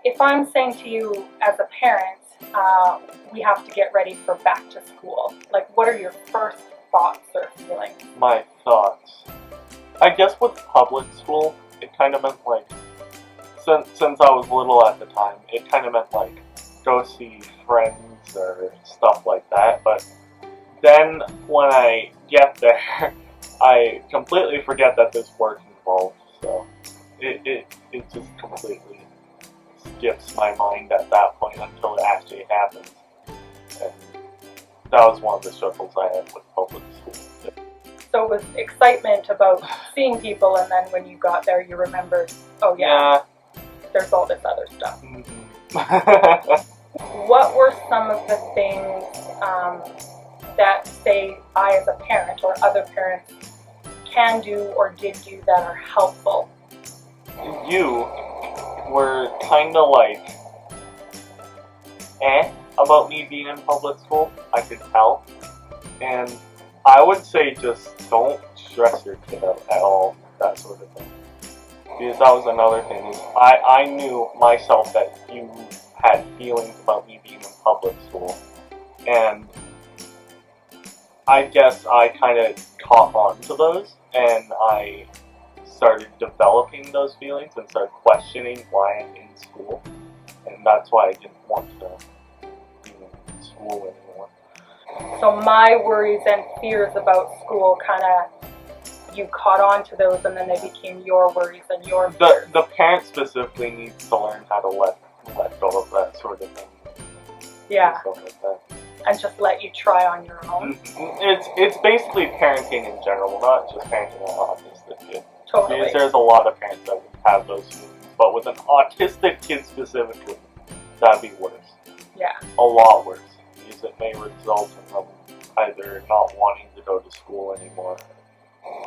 If I'm saying to you as a parent, we have to get ready for back to school, like what are your first thoughts or feelings? My thoughts. I guess with public school, it kind of meant like, since I was little at the time, it kind of meant like go see friends or stuff like that. But then when I get there, I completely forget that there's work involved. So it just completely skips my mind at that point until it actually happens. And that was one of the struggles I had with public school. So it was excitement about seeing people, and then when you got there, you remembered, oh yeah. There's all this other stuff. What were some of the things that, say, I as a parent or other parents can do or did do that are helpful? You were kind of like, about me being in public school, I could tell. And I would say just don't stress your kid out at all, that sort of thing. Because that was another thing, is I knew myself that you had feelings about me being in public school. And I guess I kind of caught on to those, and I started developing those feelings and started questioning why I'm in school. And that's why I didn't want to be in school anymore. So my worries and fears about school kind of, you caught on to those and then they became your worries and your fears. The parent specifically needs to learn how to let go of that sort of thing. Yeah. Stuff like that. And just let you try on your own. It's basically parenting in general, not just parenting an autistic kid. Totally. Because there's a lot of parents that would have those feelings, but with an autistic kid specifically, that'd be worse. Yeah. A lot worse, because it may result in them either not wanting to go to school anymore.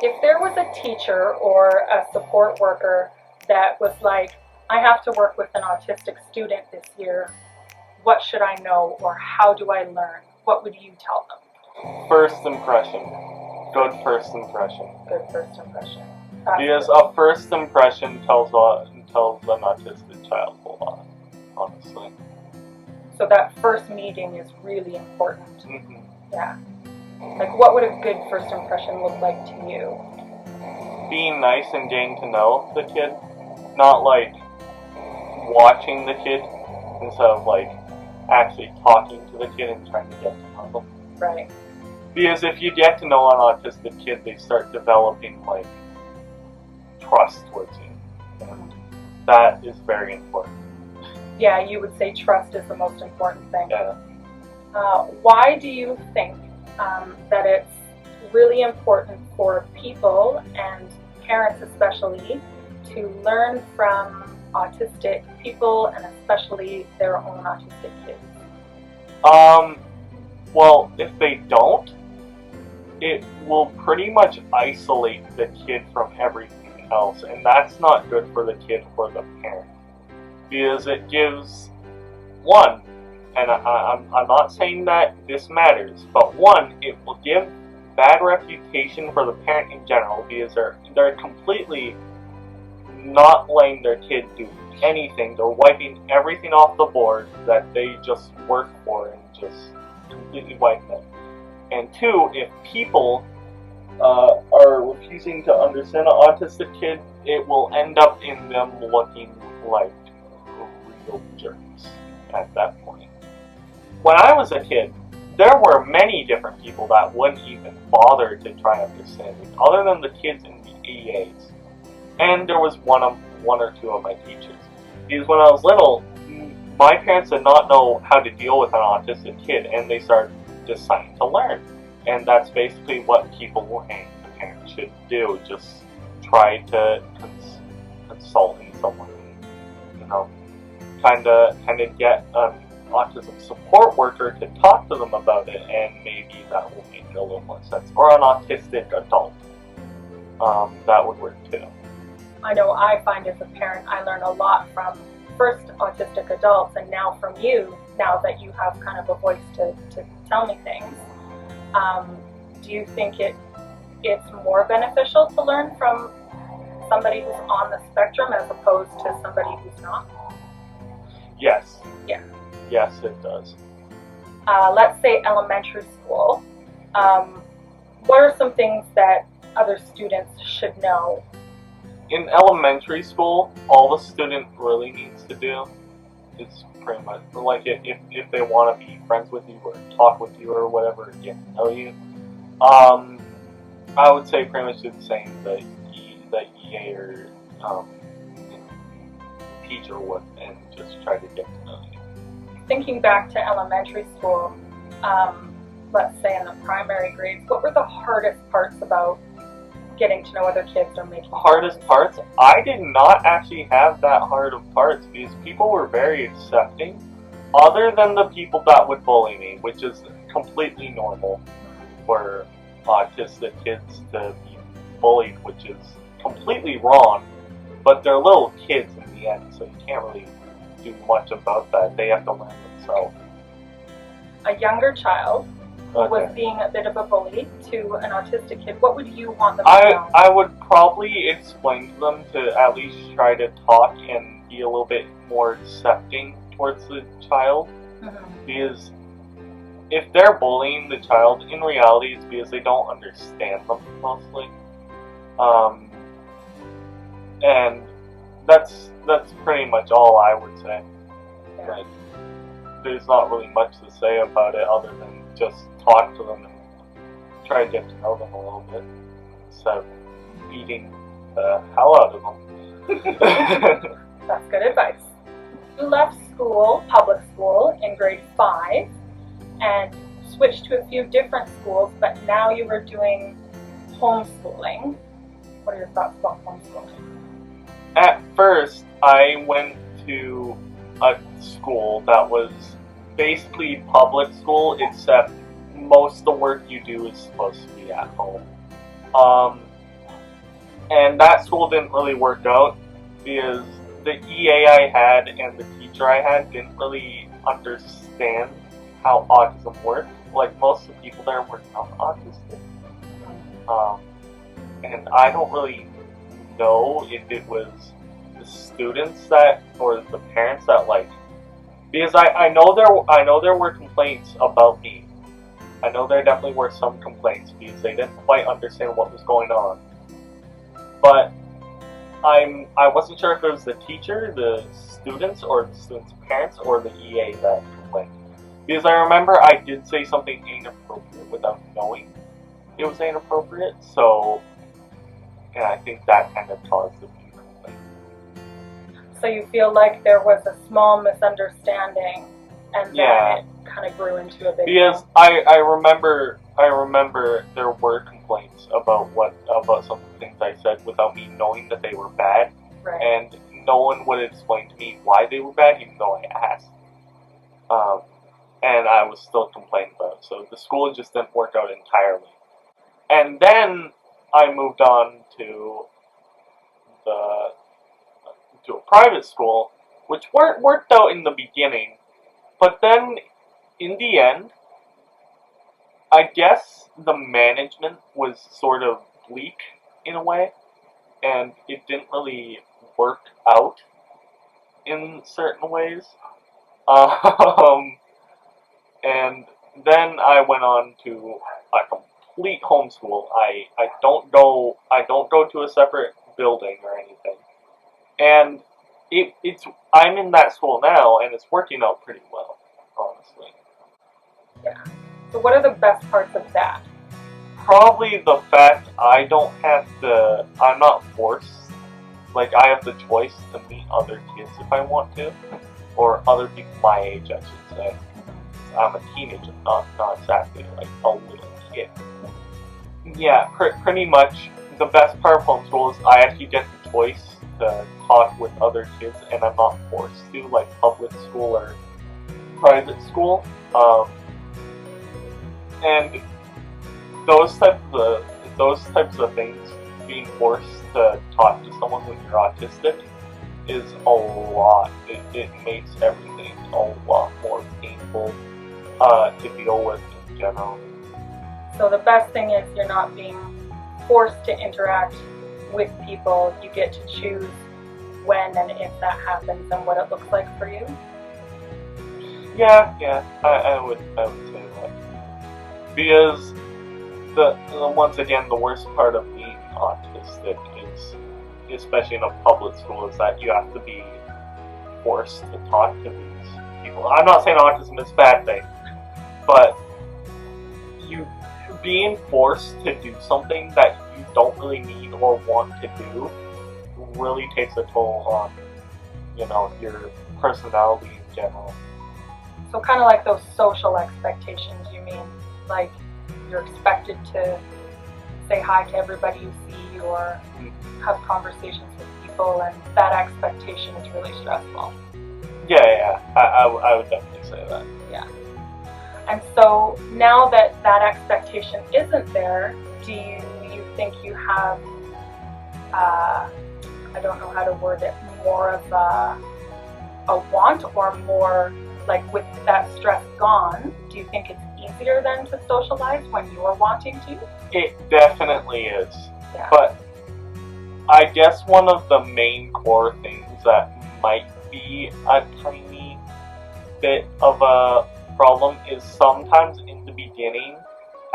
If there was a teacher or a support worker that was like, I have to work with an autistic student this year, what should I know or how do I learn? What would you tell them? First impression. Good first impression. Good first impression. Because a first impression tells an autistic child a lot, honestly. So that first meeting is really important. Mm-hmm. Yeah. Like, what would a good first impression look like to you? Being nice and getting to know the kid, not like watching the kid instead of like actually talking to the kid and trying to get to know them. Right. Because if you get to know an autistic kid, they start developing like trust towards you, and that is very important. Yeah, you would say trust is the most important thing. Yeah. Why do you think that it's really important for people and parents especially to learn from autistic people and especially their own autistic kids? Well, if they don't, it will pretty much isolate the kid from everything else, and that's not good for the kid or the parent. Because it gives, one, and I'm not saying that this matters, but one, it will give bad reputation for the parent in general, because they're completely not letting their kid do anything. They're wiping everything off the board that they just work for and just completely wipe them. And two, if people are refusing to understand an autistic kid, it will end up in them looking like real jerks at that point. When I was a kid, there were many different people that wouldn't even bother to try to understand me, other than the kids in the EAs. And there was one or two of my teachers. Because when I was little, my parents did not know how to deal with an autistic kid, and they started deciding to learn. And that's basically what people and the parents should do. Just try to consult in someone, kind of get an autism support worker to talk to them about it, and maybe that will make a little more sense. Or an autistic adult. That would work too. I know I find as a parent I learn a lot from first autistic adults and now from you, now that you have kind of a voice to tell me things. Do you think it's more beneficial to learn from somebody who's on the spectrum as opposed to somebody who's not? Yes. Yeah. Yes, it does. Let's say elementary school. What are some things that other students should know? In elementary school, all the student really needs to do is pretty much, like, if they want to be friends with you or talk with you or whatever, get to know you, I would say pretty much do the same that EA or teacher would, and just try to get to know you. Thinking back to elementary school, let's say in the primary grades, what were the hardest parts about getting to know other kids or making Hardest parts? I did not actually have that hard of parts because people were very accepting, other than the people that would bully me, which is completely normal for autistic kids to be bullied, which is completely wrong, but they're little kids in the end, so you can't really do much about that. They have to learn themselves. A younger child Okay. was being a bit of a bully to an autistic kid, what would you want them to know? I would probably explain to them to at least try to talk and be a little bit more accepting towards the child, because if they're bullying the child, in reality it's because they don't understand them mostly, and that's pretty much all I would say. Yeah. Like, there's not really much to say about it other than just talk to them and try to get to know them a little bit instead of beating the hell out of them. That's good advice. You left school, public school, in grade 5 and switched to a few different schools, but now you were doing homeschooling. What are your thoughts about homeschooling? At first, I went to a school that was basically public school, except most of the work you do is supposed to be at home. And that school didn't really work out because the EA I had and the teacher I had didn't really understand how autism worked. Like, most of the people there were not autistic. And I don't really know if it was the students that, or the parents that, like, because I know there were complaints about me. I know there definitely were some complaints because they didn't quite understand what was going on. But I wasn't sure if it was the teacher, the students, or the students' parents, or the EA that complained. Because I remember I did say something inappropriate without knowing it was inappropriate, so yeah, I think that kind of caused the few complaints. So you feel like there was a small misunderstanding and then it kind of grew into a big because thing? I remember there were complaints about some of the things I said without me knowing that they were bad, Right. and no one would explain to me why they were bad, even though I asked. And I was still complaining about it. So the school just didn't work out entirely. And then I moved on to a private school, which worked out in the beginning, but then in the end, I guess the management was sort of bleak in a way, and it didn't really work out in certain ways. And then I went on to a complete homeschool. I don't go to a separate building or anything, and I'm in that school now, and it's working out pretty well, honestly. Yeah. So what are the best parts of that? Probably the fact I'm not forced. Like, I have the choice to meet other kids if I want to, or other people my age, I should say. I'm a teenager, not exactly like a little kid. Yeah, pretty much the best part of homeschool is I actually get the choice to talk with other kids, and I'm not forced to, like public school or private school. And those types of things, being forced to talk to someone when you're autistic, is a lot. It makes everything a lot more painful to deal with in general. So the best thing is you're not being forced to interact with people. You get to choose when and if that happens and what it looks like for you. Yeah, I would say that. Because once again, the worst part of being autistic is, especially in a public school, is that you have to be forced to talk to these people. I'm not saying autism is a bad thing, but you being forced to do something that you don't really need or want to do really takes a toll on, your personality in general. So kind of like those social expectations, you mean? Like you're expected to say hi to everybody you see or have conversations with people, and that expectation is really stressful. Yeah, I would definitely say that. Yeah. And so now that that expectation isn't there, do you think you have, I don't know how to word it, more of a want, or more like with that stress gone, do you think it's easier then to socialize when you're wanting to? It definitely is. Yeah. But I guess one of the main core things that might be a tiny bit of a problem is sometimes in the beginning,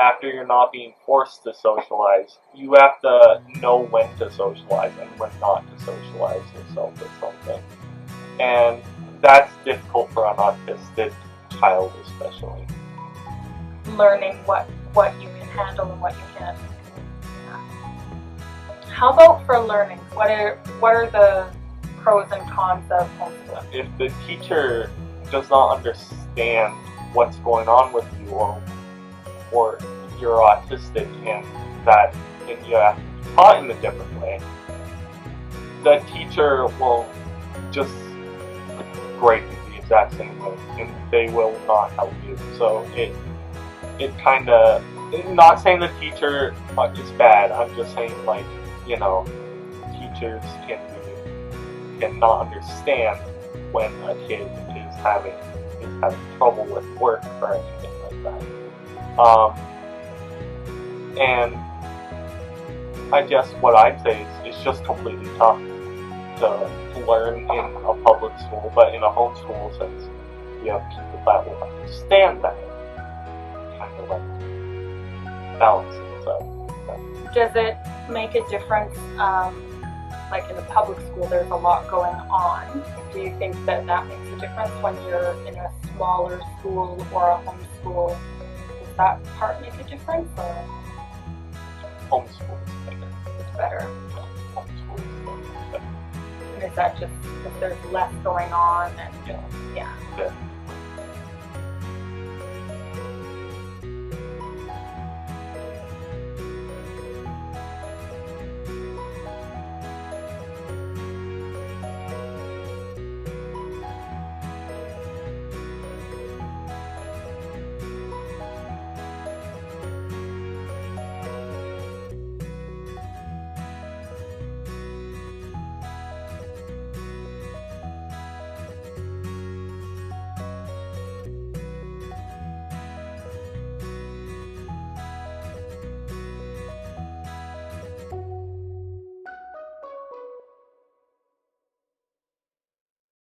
after you're not being forced to socialize, you have to know when to socialize and when not to socialize yourself with something. And that's difficult for an autistic child especially. Learning what you can handle and what you can't. How about for learning? What are the pros and cons of homeschooling? If the teacher does not understand what's going on with you, or you're autistic and you have to be taught in a different way, the teacher will just grade you the exact same way, and they will not help you. So it kind of, not saying the teacher is bad, I'm just saying, like, teachers cannot understand when a kid is having trouble with work or anything like that. And I guess what I'd say is it's just completely tough to learn in a public school, but in a homeschool sense, you have people that will understand that, kind of like balance it out. Does it make a difference, like in a public school there's a lot going on? Do you think that makes a difference when you're in a smaller school or a homeschool? Does that part make a difference, or? Homeschool is better. It's better. Homeschool is better. And is that just because there's less going on and yeah? Yeah.